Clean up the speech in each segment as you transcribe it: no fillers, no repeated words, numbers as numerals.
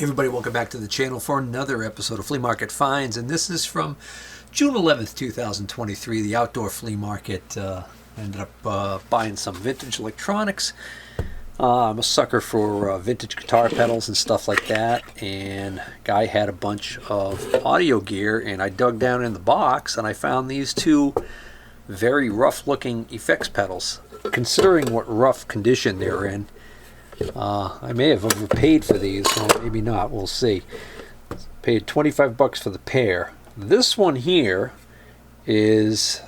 Hey everybody, welcome back to the channel for another episode of Flea Market Finds, and this is from June 11th, 2023, the outdoor flea market. Ended up buying some vintage electronics. I'm a sucker for vintage guitar pedals and stuff like that, and guy had a bunch of audio gear, and I dug down in the box and I found these two very rough looking effects pedals. Considering what rough condition they're in, I may have overpaid for these, or maybe not, we'll see. Paid 25 bucks for the pair. This one here is,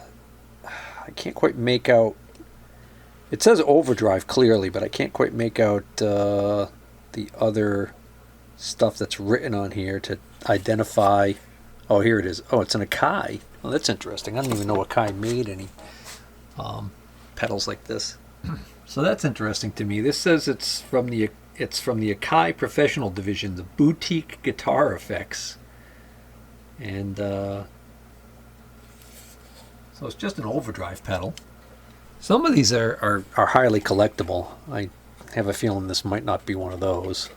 I can't quite make out, it says overdrive clearly, but I can't quite make out the other stuff that's written on here to identify. Oh, here it is. Oh, it's an Akai. Oh, that's interesting. I don't even know Akai made any pedals like this. So that's interesting to me. This says it's from the Akai Professional Division, the Boutique Guitar Effects, and so it's just an overdrive pedal. Some of these are highly collectible. I have a feeling this might not be one of those.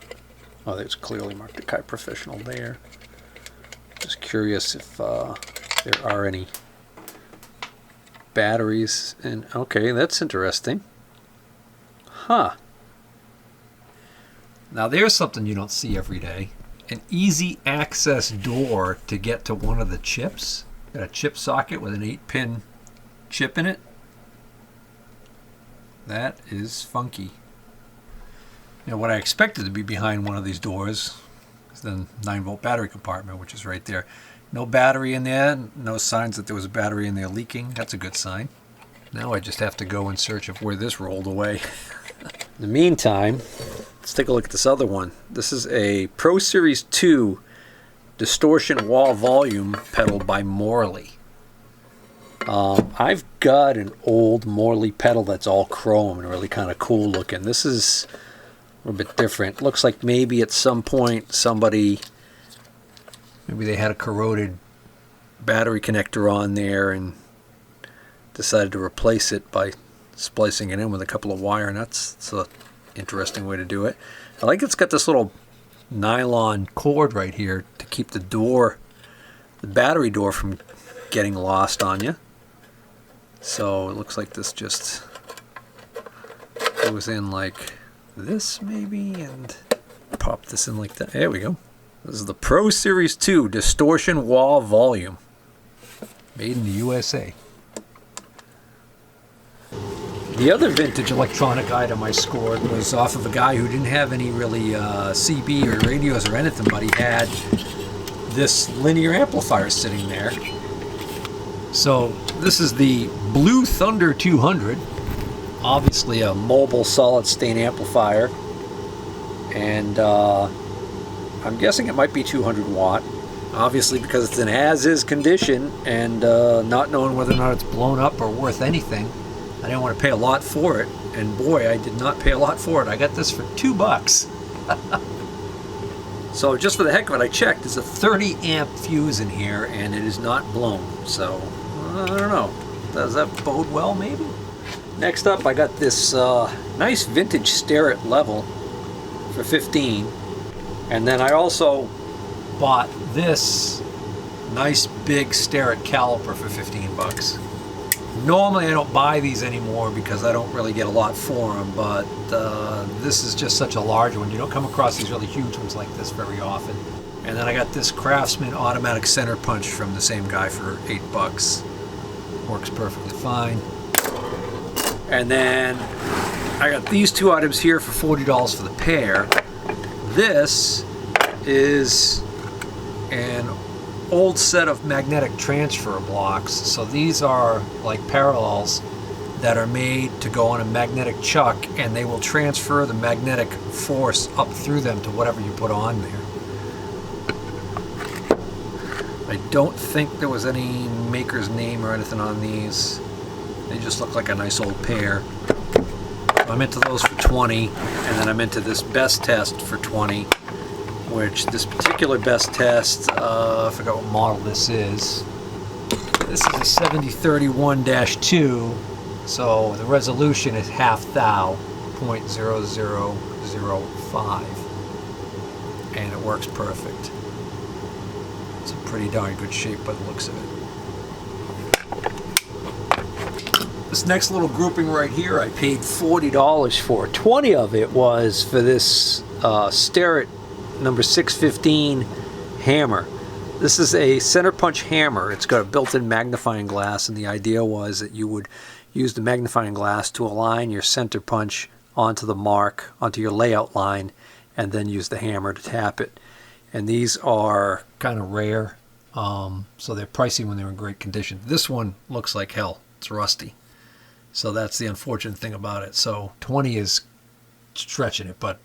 Oh, there's clearly marked Akai Professional there. Just curious if there are any batteries. And okay, that's interesting. Huh. Now there's something you don't see every day. An easy access door to get to one of the chips. Got a chip socket with an 8-pin chip in it. That is funky. You know, what I expected to be behind one of these doors is the 9-volt battery compartment, which is right there. No battery in there, no signs that there was a battery in there leaking. That's a good sign. Now I just have to go in search of where this rolled away. In the meantime, let's take a look at this other one. This is a Pro Series 2 distortion wall volume pedal by Morley. I've got an old Morley pedal that's all chrome and really kind of cool looking. This is a little bit different. Looks like maybe at some point somebody, maybe they had a corroded battery connector on there and decided to replace it by splicing it in with a couple of wire nuts. It's an interesting way to do it. I like it's got this little nylon cord right here to keep the door, the battery door, from getting lost on you. So it looks like this just goes in like this maybe, and pop this in like that. There we go. This is the Pro Series 2 distortion wall volume, made in the USA. The other vintage electronic item I scored was off of a guy who didn't have any really CB or radios or anything, but he had this linear amplifier sitting there. So this is the Blue Thunder 200, obviously a mobile solid state amplifier, and I'm guessing it might be 200 watt. Obviously, because it's in as-is condition and not knowing whether or not it's blown up or worth anything, I didn't want to pay a lot for it, and boy, I did not pay a lot for it. I got this for $2. So just for the heck of it, I checked. There's a 30 amp fuse in here, and it is not blown. So I don't know. Does that bode well, maybe? Next up, I got this nice vintage Starrett level for $15, and then I also bought this nice big Starrett caliper for $15. Normally I don't buy these anymore because I don't really get a lot for them, but this is just such a large one. You don't come across these really huge ones like this very often. And then I got this Craftsman automatic center punch from the same guy for $8. Works perfectly fine. And then I got these two items here for $40 for the pair. This is an old set of magnetic transfer blocks. So these are like parallels that are made to go on a magnetic chuck, and they will transfer the magnetic force up through them to whatever you put on there. I don't think there was any maker's name or anything on these. They just look like a nice old pair. I'm into those for $20, and then I'm into this Best Test for $20. Which this particular Best Test, I forgot what model this is. This is a 7031-2, so the resolution is half thou, 0.0005. and it works perfect. It's in pretty darn good shape by the looks of it. This next little grouping right here, I paid $40 for. 20 of it was for this Starrett number 615 hammer. This is a center punch hammer. It's got a built-in magnifying glass, and the idea was that you would use the magnifying glass to align your center punch onto the mark, onto your layout line, and then use the hammer to tap it. And these are kind of rare, so they're pricey when they're in great condition. This one looks like hell. It's rusty. So that's the unfortunate thing about it. So 20 is stretching it, but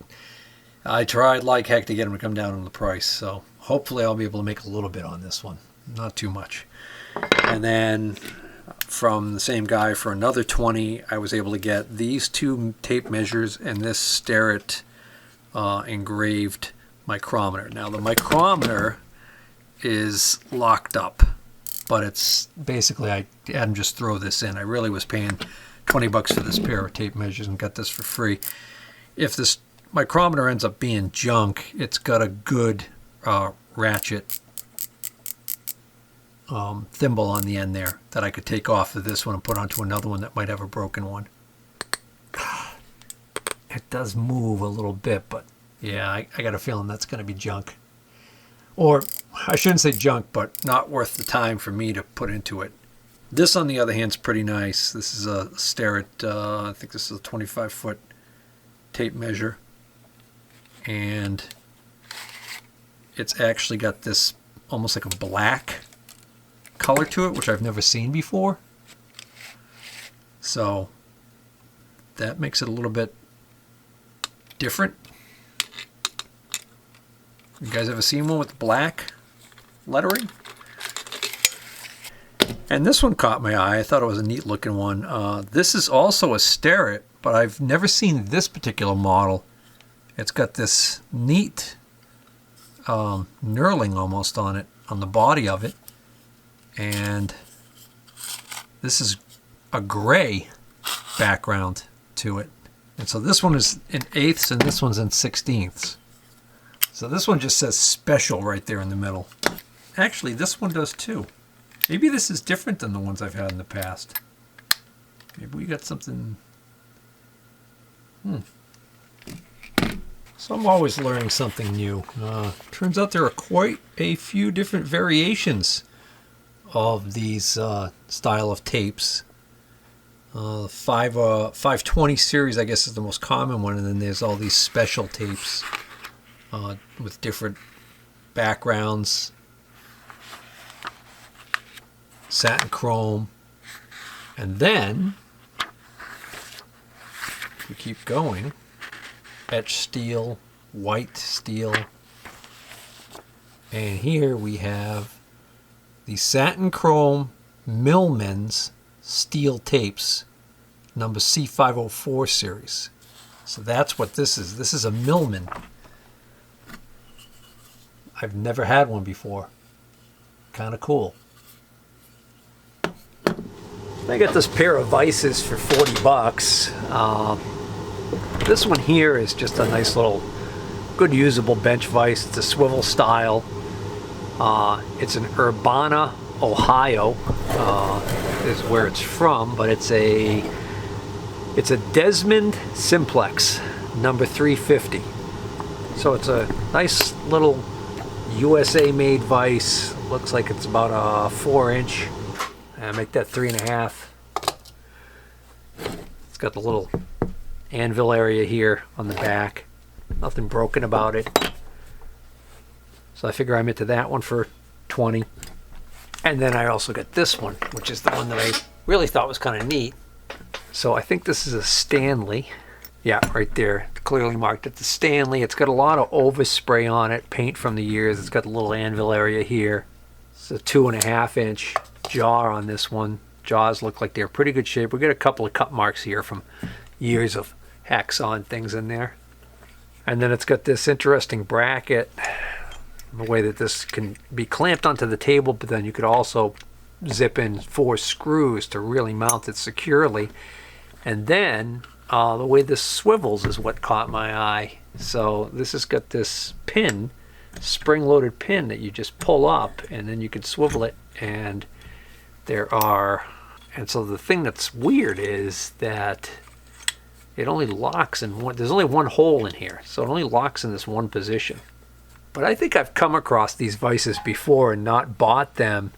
I tried like heck to get them to come down on the price. So hopefully I'll be able to make a little bit on this one. Not too much. And then from the same guy for another 20, I was able to get these two tape measures and this Starrett engraved micrometer. Now the micrometer is locked up, but it's basically, I had him just throw this in. I really was paying 20 bucks for this pair of tape measures and got this for free. If this micrometer ends up being junk, it's got a good ratchet thimble on the end there that I could take off of this one and put onto another one that might have a broken one. It does move a little bit, but yeah, I got a feeling that's going to be junk. Or I shouldn't say junk, but not worth the time for me to put into it. This, on the other hand, is pretty nice. This is a Starrett, I think this is a 25-foot tape measure. And it's actually got this almost like a black color to it, which I've never seen before. So that makes it a little bit different. You guys ever seen one with black lettering? And this one caught my eye. I thought it was a neat looking one. This is also a Starrett, but I've never seen this particular model. It's got this neat knurling almost on it, on the body of it. And this is a gray background to it. And so this one is in eighths and this one's in sixteenths. So this one just says special right there in the middle. Actually, this one does too. Maybe this is different than the ones I've had in the past. Maybe we got something. So I'm always learning something new. Turns out there are quite a few different variations of these style of tapes. 520 series, I guess, is the most common one, and then there's all these special tapes with different backgrounds, satin chrome, and then we keep going. Etched steel, white steel, and here we have the satin chrome Millman's steel tapes, number C504 series. So that's what this is. This is a Millman. I've never had one before. Kind of cool. I got this pair of vises for 40 bucks. This one here is just a nice little, good usable bench vise. It's a swivel style. It's an Urbana, Ohio, is where it's from, but it's a Desmond Simplex, number 350. So it's a nice little USA-made vise. Looks like it's about a 4-inch. Make that 3.5. It's got the little anvil area here on the back. Nothing broken about it. So I figure I'm into that one for 20. And then I also got this one, which is the one that I really thought was kind of neat. So I think this is a Stanley. Yeah, right there. Clearly marked. It's a Stanley. It's got a lot of overspray on it, paint from the years. It's got the little anvil area here. It's a 2.5-inch jaw on this one. Jaws look like they're in pretty good shape. We got a couple of cut marks here from years of hacksaw and things in there. And then it's got this interesting bracket, the way that this can be clamped onto the table, but then you could also zip in 4 screws to really mount it securely. And then the way this swivels is what caught my eye. So this has got this pin spring-loaded pin that you just pull up, and then you can swivel it, and and so the thing that's weird is that it only locks in one, there's only one hole in here, so it only locks in this one position. But I think I've come across these vices before and not bought them,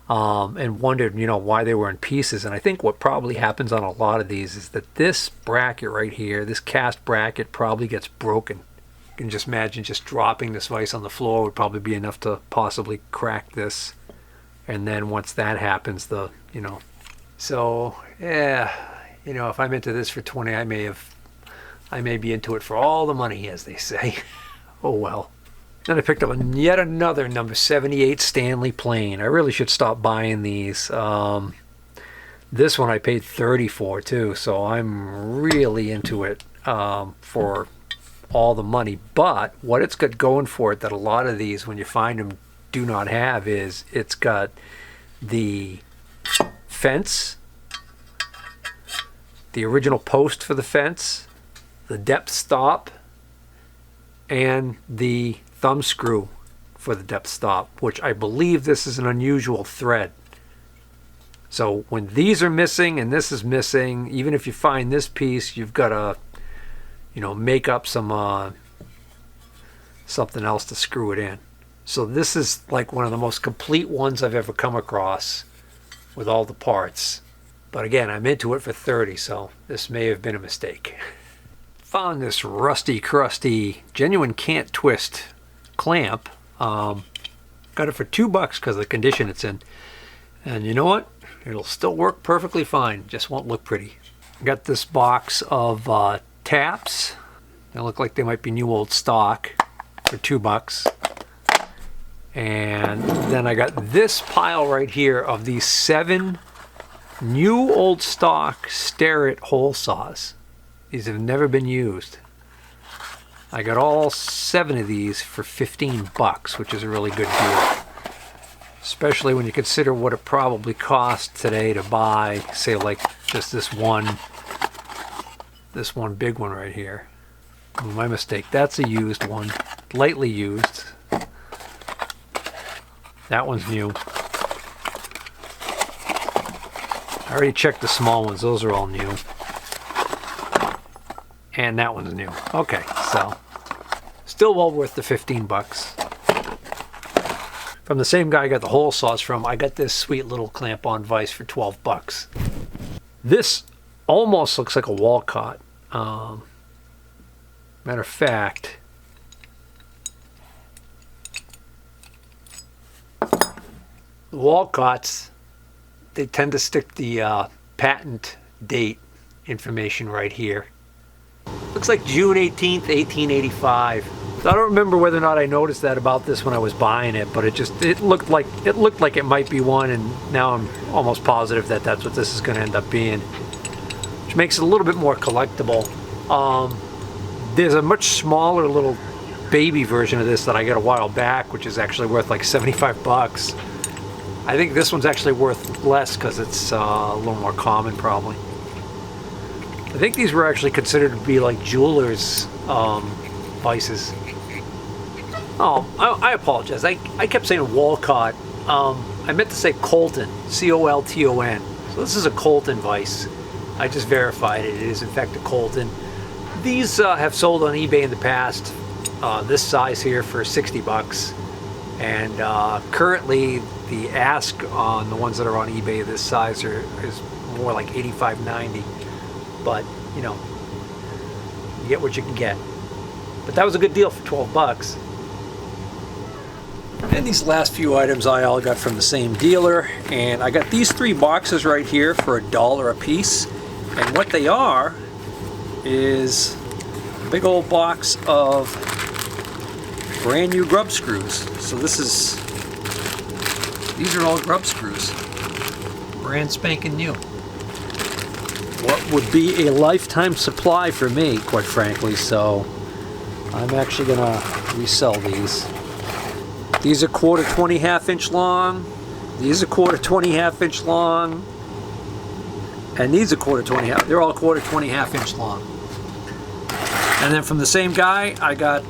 and wondered, why they were in pieces. And I think what probably happens on a lot of these is that this bracket right here, this cast bracket, probably gets broken. You can just imagine just dropping this vise on the floor would probably be enough to possibly crack this. And then once that happens, so yeah, if I'm into this for 20, I may be into it for all the money, as they say. Oh well. Then I picked up yet another number 78 Stanley Plain. I really should stop buying these. This one I paid $30 for too, so I'm really into it for all the money. But what it's got going for it that a lot of these, when you find them, do not have is it's got the fence, the original post for the fence, the depth stop, and the thumb screw for the depth stop, which I believe this is an unusual thread. So when these are missing and this is missing, even if you find this piece, you've got to make up some something else to screw it in. So this is like one of the most complete ones I've ever come across with all the parts. But again, I'm into it for $30, so this may have been a mistake. Found this rusty, crusty, genuine can't twist clamp. Got it for $2 because of the condition it's in. And you know what? It'll still work perfectly fine. Just won't look pretty. Got this box of taps. They look like they might be new old stock for $2. And then I got this pile right here of these 7 new old stock Starrett hole saws. These have never been used. I got all 7 of these for $15, which is a really good deal. Especially when you consider what it probably costs today to buy, say, like just this one big one right here. Oh, my mistake. That's a used one, lightly used. That one's new. I already checked the small ones. Those are all new. And that one's new. Okay, so still well worth the $15. From the same guy I got the hole saws from, I got this sweet little clamp-on vise for $12. This almost looks like a Walcott. Matter of fact, the Walcotts, they tend to stick the patent date information right here. Looks like June 18th, 1885. So I don't remember whether or not I noticed that about this when I was buying it, but it looked like it might be one, and now I'm almost positive that that's what this is going to end up being, which makes it a little bit more collectible. There's a much smaller little baby version of this that I got a while back, which is actually worth like $75. I think this one's actually worth less because it's a little more common, probably. I think these were actually considered to be like jewelers' vices. Oh, I apologize. I kept saying Walcott. I meant to say Colton, C-O-L-T-O-N. So this is a Colton vise. I just verified it. It is in fact a Colton. These have sold on eBay in the past. This size here for $60, and currently the ask on the ones that are on eBay this size is more like $85.90. But you get what you can get. But that was a good deal for $12. And these last few items I all got from the same dealer, and I got these 3 boxes right here for $1 a piece. And what they are is a big old box of brand new grub screws. So these are all grub screws, brand spanking new. What would be a lifetime supply for me, quite frankly, so I'm actually gonna resell these. These are 1/4 20 1/2-inch long, these are 1/4 20 1/2-inch long, and these are 1/4 20 1/2. They're all 1/4 20 1/2-inch long. And then from the same guy, I got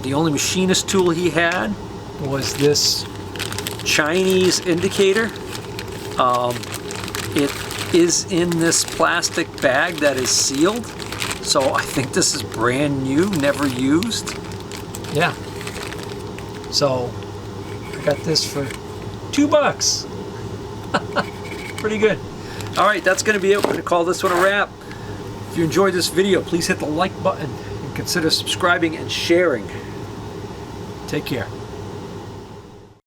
the only machinist tool he had was this Chinese indicator. It is in this plastic bag that is sealed. So I think this is brand new, never used. Yeah. So I got this for $2. Pretty good. All right, that's going to be it. We're going to call this one a wrap. If you enjoyed this video, please hit the like button and consider subscribing and sharing. Take care.